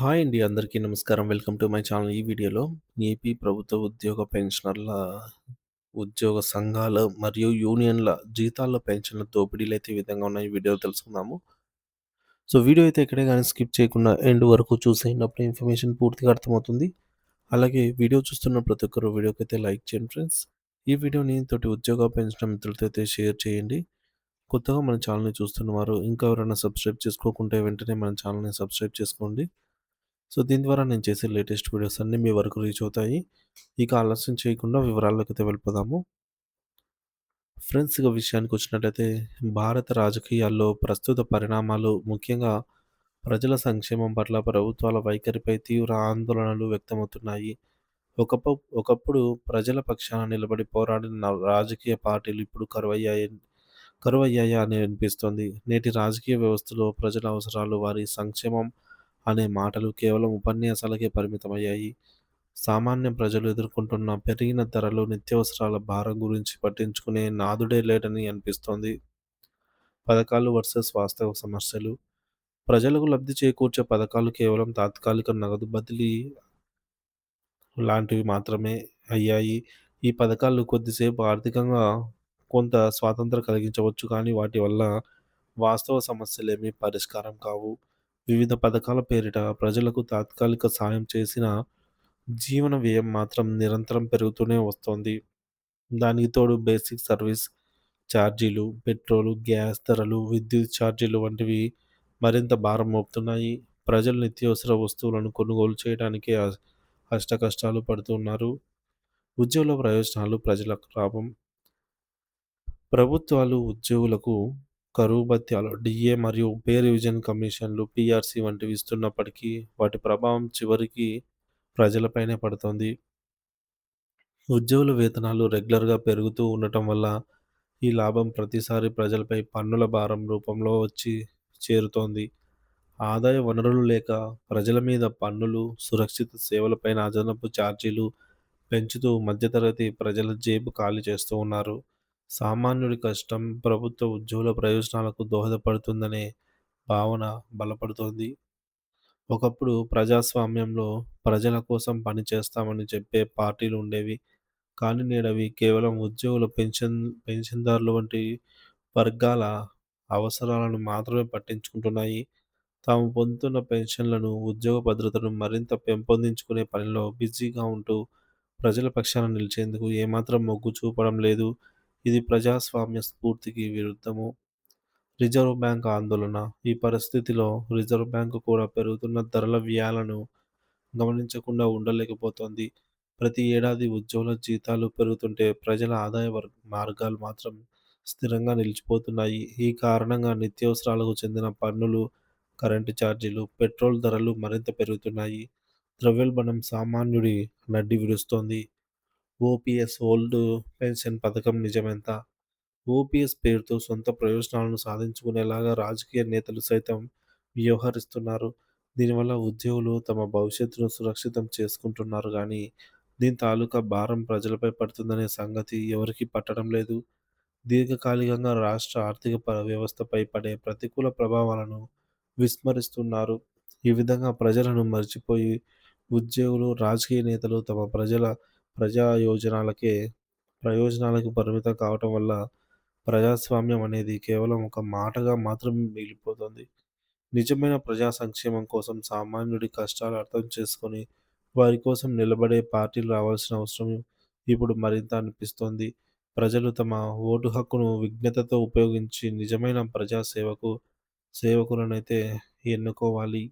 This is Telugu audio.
హాయ్ అండి. అందరికీ నమస్కారం. Welcome to my channel. ఈ వీడియోలో ఏపీ ప్రభుత్వ ఉద్యోగ పెన్షనర్ల ఉద్యోగ సంఘాలు మరియు యూనియన్ల జీతాల్లో పెన్షన్ల దోపిడీలైతే ఈ విధంగా ఉన్నాయి. ఈ వీడియోలో తెలుసుకుందాము. సో, వీడియో అయితే ఎక్కడే గాని స్కిప్ చేయకుండా ఎండ్ వరకు చూసేయండి. అప్పుడే ఇన్ఫర్మేషన్ పూర్తిగా అర్థమవుతుంది. అలాగే వీడియో చూస్తున్న ప్రతి ఒక్కరు వీడియోకైతే లైక్ చేయండి ఫ్రెండ్స్. ఈ వీడియోని తోటి ఉద్యోగ పెన్షన్ మిత్రులతో అయితే షేర్ చేయండి. కొత్తగా మన ఛానల్‌ని చూస్తున్నవారు ఇంకా ఎవరైనా సబ్స్క్రైబ్ చేసుకోకుంటే వెంటనే మన ఛానల్‌ని సబ్స్క్రైబ్ చేసుకోండి. సో, దీని ద్వారా నేను చేసే లేటెస్ట్ వీడియోస్ అన్నీ మీ వరకు రీచ్ అవుతాయి. ఇక ఆలస్యం చేయకుండా వివరాల్లోకైతే వెళ్ళిపోదాము. ఫ్రెండ్స్ ఇక విషయానికొచ్చినట్టయితే భారత రాజకీయాల్లో ప్రస్తుత పరిణామాలు ముఖ్యంగా ప్రజల సంక్షేమం పట్ల ప్రభుత్వాల వైఖరిపై తీవ్ర ఆందోళనలు వ్యక్తమవుతున్నాయి. ఒకప్పుడు ప్రజల పక్షాన నిలబడి పోరాడిన రాజకీయ పార్టీలు ఇప్పుడు కరువయ్యాయా అని అనిపిస్తోంది. నేటి రాజకీయ వ్యవస్థలో ప్రజల అవసరాలు, వారి సంక్షేమం అనే మాటలు కేవలం ఉపన్యాసాలకే పరిమితమయ్యాయి. సామాన్య ప్రజలు ఎదుర్కొంటున్న పెరిగిన ధరలు, నిత్యావసరాల భారం గురించి పట్టించుకునే నాథుడే లేడని అనిపిస్తోంది. పథకాలు వర్సెస్ వాస్తవ సమస్యలు. ప్రజలకు లబ్ధి చేకూర్చే పథకాలు కేవలం తాత్కాలిక నగదు బదిలీ లాంటివి మాత్రమే అయ్యాయి. ఈ పథకాలు కొద్దిసేపు ఆర్థికంగా కొంత స్వాతంత్రం కలిగించవచ్చు, కానీ వాటి వల్ల వాస్తవ సమస్యలేమీ పరిష్కారం కావు. వివిధ పథకాల పేరిట ప్రజలకు తాత్కాలిక సాయం చేసినా, జీవన వ్యయం మాత్రం నిరంతరం పెరుగుతూనే వస్తోంది. దానికి తోడు బేసిక్ సర్వీస్ ఛార్జీలు, పెట్రోలు, గ్యాస్ ధరలు, విద్యుత్ ఛార్జీలు వంటివి మరింత భారం మోపుతున్నాయి. ప్రజలు నిత్యావసర వస్తువులను కొనుగోలు చేయడానికే అష్టకష్టాలు పడుతున్నారు. ఉద్యోగుల ప్రయోజనాలు, ప్రజలకు లాభం. ప్రభుత్వాలు ఉద్యోగులకు కరువు భత్యాలు, డిఏ మరియు పే రివిజన్ కమిషన్లు, పీఆర్సీ వంటివి ఇస్తున్నప్పటికీ వాటి ప్రభావం చివరికి ప్రజలపైనే పడుతోంది. ఉద్యోగుల వేతనాలు రెగ్యులర్‌గా పెరుగుతూ ఉండటం వల్ల ఈ లాభం ప్రతిసారి ప్రజలపై పన్నుల భారం రూపంలో వచ్చి చేరుతోంది. ఆదాయ వనరులు లేక ప్రజల మీద పన్నులు, సురక్షిత సేవలపైన అదనపు ఛార్జీలు పెంచుతూ మధ్యతరగతి ప్రజల జేబు ఖాళీ చేస్తూ ఉన్నారు. సామాన్యుడి కష్టం ప్రభుత్వ ఉద్యోగుల ప్రయోజనాలకు దోహదపడుతుందనే భావన బలపడుతోంది. ఒకప్పుడు ప్రజాస్వామ్యంలో ప్రజల కోసం పనిచేస్తామని చెప్పే పార్టీలు ఉండేవి. కానీ నేడవి కేవలం ఉద్యోగుల పెన్షన్‌దారుల వంటి వర్గాల అవసరాలను మాత్రమే పట్టించుకుంటున్నాయి. తాము పొందుతున్న పెన్షన్లను, ఉద్యోగ భద్రతను మరింత పెంపొందించుకునే పనిలో బిజీగా ఉంటూ ప్రజల పక్షాన నిలిచేందుకు ఏమాత్రం మొగ్గు చూపడం లేదు. ఇది ప్రజాస్వామ్య స్ఫూర్తికి విరుద్ధము. రిజర్వ్ బ్యాంక్ ఆందోళన. ఈ పరిస్థితిలో రిజర్వ్ బ్యాంకు కూడా పెరుగుతున్న ధరల వ్యయాలను గమనించకుండా ఉండలేకపోతోంది. ప్రతి ఏడాది ఉద్యోగుల జీతాలు పెరుగుతుంటే ప్రజల ఆదాయ మార్గాలు మాత్రం స్థిరంగా నిలిచిపోతున్నాయి. ఈ కారణంగా నిత్యావసరాలకు చెందిన పన్నులు, కరెంటు ఛార్జీలు, పెట్రోల్ ధరలు మరింత పెరుగుతున్నాయి. ద్రవ్యోల్బణం సామాన్యుడి నడ్డి విరుస్తోంది. ఓపీఎస్ ఓల్డ్ పెన్షన్ పథకం నిజమెంత? ఓపీఎస్ పేరుతో సొంత ప్రయోజనాలను సాధించుకునేలాగా రాజకీయ నేతలు సైతం వ్యవహరిస్తున్నారు. దీనివల్ల ఉద్యోగులు తమ భవిష్యత్తును సురక్షితం చేసుకుంటున్నారు గానీ, దీని తాలూకా భారం ప్రజలపై పడుతుందనే సంగతి ఎవరికీ పట్టడం లేదు. దీర్ఘకాలికంగా రాష్ట్ర ఆర్థిక వ్యవస్థపై పడే ప్రతికూల ప్రభావాలను విస్మరిస్తున్నారు. ఈ విధంగా ప్రజలను మర్చిపోయి ఉద్యోగులు, రాజకీయ నేతలు తమ ప్రజా ప్రయోజనాలకు పరిమితం కావటం వల్ల ప్రజాస్వామ్యం అనేది కేవలం ఒక మాటగా మాత్రం మిగిలిపోతుంది. నిజమైన ప్రజా సంక్షేమం కోసం సామాన్యుడి కష్టాలు అర్థం చేసుకొని వారి కోసం నిలబడే పార్టీలు రావాల్సిన అవసరం ఇప్పుడు మరింత అనిపిస్తోంది. ప్రజలు తమ ఓటు హక్కును విజ్ఞతతో ఉపయోగించి నిజమైన సేవకులనైతే ఎన్నుకోవాలి.